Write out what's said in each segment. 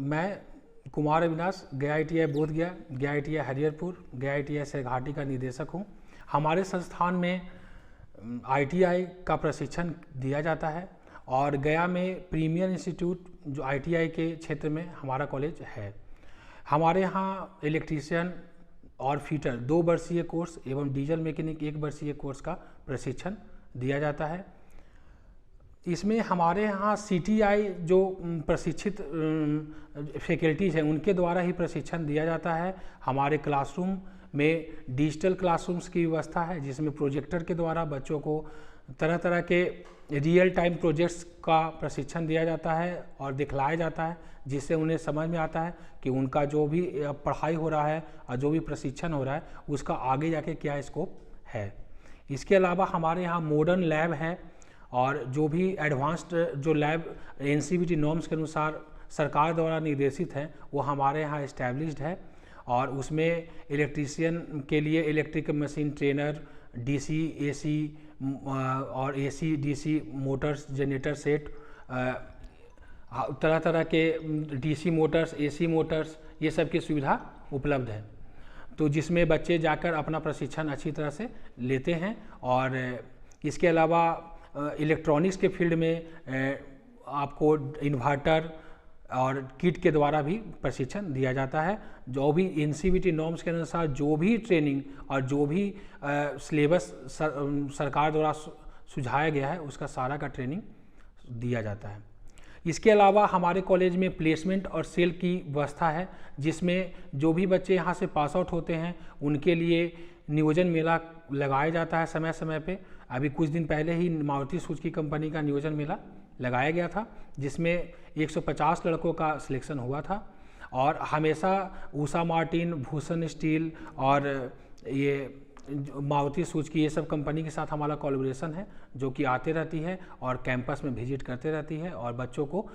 मैं कुमार अविनाश गया ITI बोधगया, गया ITI हरिहरपुर, गया ITI सरघाटी का निदेशक हूँ। हमारे संस्थान में ITI का प्रशिक्षण दिया जाता है और गया में प्रीमियर इंस्टीट्यूट जो ITI के क्षेत्र में हमारा कॉलेज है। हमारे यहाँ इलेक्ट्रीशियन और फिटर 2 वर्षीय कोर्स एवं डीजल मैकेनिक 1 वर्षीय कोर्स का प्रशिक्षण दिया जाता है। इसमें हमारे यहाँ CTI जो प्रशिक्षित फैकल्टीज़ हैं उनके द्वारा ही प्रशिक्षण दिया जाता है। हमारे क्लासरूम में डिजिटल क्लासरूम्स की व्यवस्था है जिसमें प्रोजेक्टर के द्वारा बच्चों को तरह तरह के रियल टाइम प्रोजेक्ट्स का प्रशिक्षण दिया जाता है और दिखलाया जाता है, जिससे उन्हें समझ में आता है कि उनका जो भी पढ़ाई हो रहा है और जो भी प्रशिक्षण हो रहा है उसका आगे जाके क्या स्कोप है। इसके अलावा हमारे यहाँ मॉडर्न लैब है और जो भी एडवांस्ड जो लैब NCVT नॉर्म्स के अनुसार सरकार द्वारा निर्देशित है वो हमारे यहाँ इस्टेब्लिश्ड है और उसमें इलेक्ट्रीशियन के लिए electric machine trainer, DC, AC और AC DC Motors, generator set, तरह तरह के DC मोटर्स, AC मोटर्स, ये सब की सुविधा उपलब्ध है। तो जिसमें बच्चे जाकर अपना प्रशिक्षण अच्छी तरह से लेते हैं। और इसके अलावा इलेक्ट्रॉनिक्स के फील्ड में आपको इन्वर्टर और किट के द्वारा भी प्रशिक्षण दिया जाता है। जो भी NCVT नॉर्म्स के अनुसार जो भी ट्रेनिंग और जो भी सिलेबस सरकार द्वारा सुझाया गया है उसका सारा का ट्रेनिंग दिया जाता है। इसके अलावा हमारे कॉलेज में प्लेसमेंट और सेल की व्यवस्था है जिसमें जो भी बच्चे यहाँ से पास आउट होते हैं उनके लिए नियोजन मेला लगाया जाता है समय समय पे। अभी कुछ दिन पहले ही मारुति सुजुकी कंपनी का नियोजन मेला लगाया गया था जिसमें 150 लड़कों का सिलेक्शन हुआ था। और हमेशा उषा मार्टिन, भूषण स्टील और ये मारुति सुजुकी ये सब कंपनी के साथ हमारा कोलैबोरेशन है जो कि आते रहती है और कैंपस में विजिट करते रहती है और बच्चों को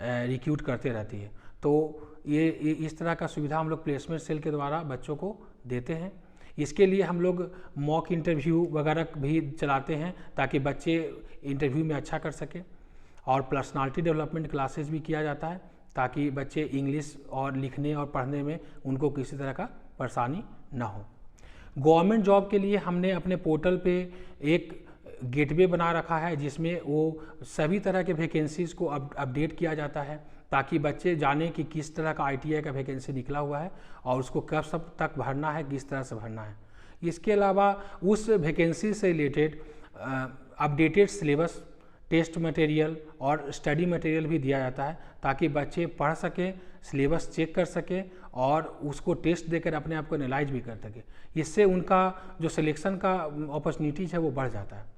रिक्रूट करते रहती है। तो ये इस तरह का सुविधा हम लोग प्लेसमेंट सेल के द्वारा बच्चों को देते हैं। इसके लिए हम लोग मॉक इंटरव्यू वगैरह भी चलाते हैं ताकि बच्चे इंटरव्यू में अच्छा कर सकें। और पर्सनालिटी डेवलपमेंट क्लासेस भी किया जाता है ताकि बच्चे इंग्लिश और लिखने और पढ़ने में उनको किसी तरह का परेशानी ना हो। गवर्नमेंट जॉब के लिए हमने अपने पोर्टल पे एक गेटवे बना रखा है जिसमें वो सभी तरह के वैकेंसीज़ को अपडेट किया जाता है ताकि बच्चे जाने कि किस तरह का ITI का वैकेंसी निकला हुआ है और उसको कब सब तक भरना है, किस तरह से भरना है। इसके अलावा उस वैकेंसी से related updated syllabus, test material और स्टडी मटेरियल भी दिया जाता है ताकि बच्चे पढ़ सकें, सिलेबस चेक कर सकें और उसको टेस्ट देकर अपने आप को एनालाइज भी कर सकें। इससे उनका जो सिलेक्शन का अपॉर्चुनिटीज़ है वो बढ़ जाता है।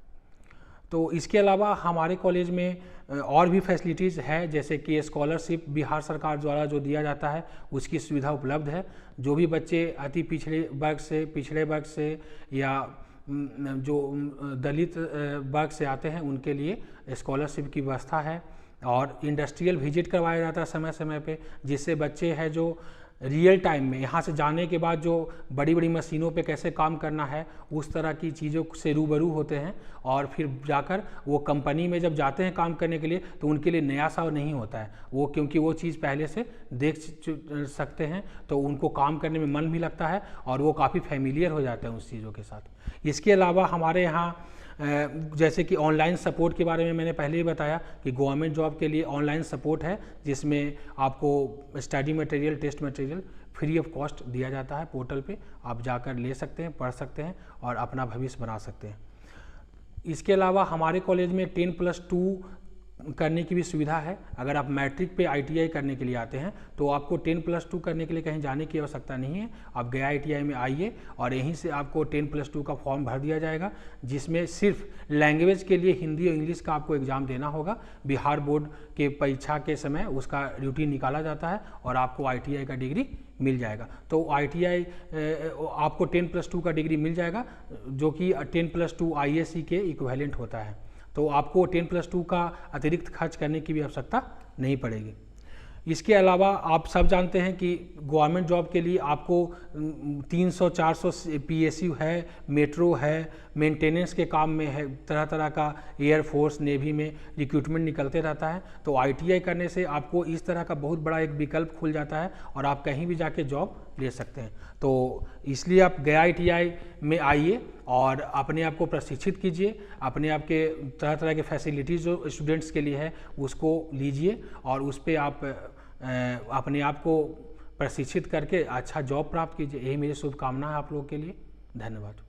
तो इसके अलावा हमारे कॉलेज में और भी फैसिलिटीज़ है जैसे कि स्कॉलरशिप बिहार सरकार द्वारा जो दिया जाता है उसकी सुविधा उपलब्ध है। जो भी बच्चे अति पिछड़े वर्ग से या जो दलित वर्ग से आते हैं उनके लिए स्कॉलरशिप की व्यवस्था है। और इंडस्ट्रियल विजिट करवाया जाता है समय समय पे जिससे बच्चे हैं जो रियल टाइम में यहाँ से जाने के बाद जो बड़ी बड़ी मशीनों पे कैसे काम करना है उस तरह की चीज़ों से रूबरू होते हैं और फिर जाकर वो कंपनी में जब जाते हैं काम करने के लिए तो उनके लिए नया सा नहीं होता है वो, क्योंकि वो चीज़ पहले से देख सकते हैं तो उनको काम करने में मन भी लगता है और वो काफ़ी फैमिलियर हो जाते हैं उस चीज़ों के साथ। इसके अलावा हमारे यहाँ जैसे कि ऑनलाइन सपोर्ट के बारे में मैंने पहले ही बताया कि गवर्नमेंट जॉब के लिए ऑनलाइन सपोर्ट है जिसमें आपको study material, test material free of cost दिया जाता है। पोर्टल पे आप जाकर ले सकते हैं, पढ़ सकते हैं और अपना भविष्य बना सकते हैं। इसके अलावा हमारे कॉलेज में 10+2 करने की भी सुविधा है। अगर आप मैट्रिक पे ITI करने के लिए आते हैं तो आपको 10+2 करने के लिए कहीं जाने की आवश्यकता नहीं है। आप गया ITI में आइए और यहीं से आपको 10+2 का फॉर्म भर दिया जाएगा जिसमें सिर्फ लैंग्वेज के लिए हिंदी और इंग्लिश का आपको एग्ज़ाम देना होगा। बिहार बोर्ड के परीक्षा के समय उसका रूटीन निकाला जाता है और आपको ITI का डिग्री मिल जाएगा। तो ITI आपको 10+2 का डिग्री मिल जाएगा जो कि 10+2 ISC के इक्विवेलेंट होता है। तो आपको 10+2 का अतिरिक्त खर्च करने की भी आवश्यकता नहीं पड़ेगी। इसके अलावा आप सब जानते हैं कि गवर्नमेंट जॉब के लिए आपको 300-400 PSU है, मेट्रो है, मेंटेनेंस के काम में है, तरह तरह का एयरफोर्स नेवी में रिक्रूटमेंट निकलते रहता है। तो ITI करने से आपको इस तरह का बहुत बड़ा एक विकल्प खुल जाता है और आप कहीं भी जाके जॉब ले सकते हैं। तो इसलिए आप गया ITI में आइए और अपने आप को प्रशिक्षित कीजिए, अपने आप के तरह तरह के फैसिलिटीज़ जो स्टूडेंट्स के लिए है उसको लीजिए और उस पर आप अपने आप को प्रशिक्षित करके अच्छा जॉब प्राप्त कीजिए। यही मेरी शुभकामना है आप लोगों के लिए। धन्यवाद।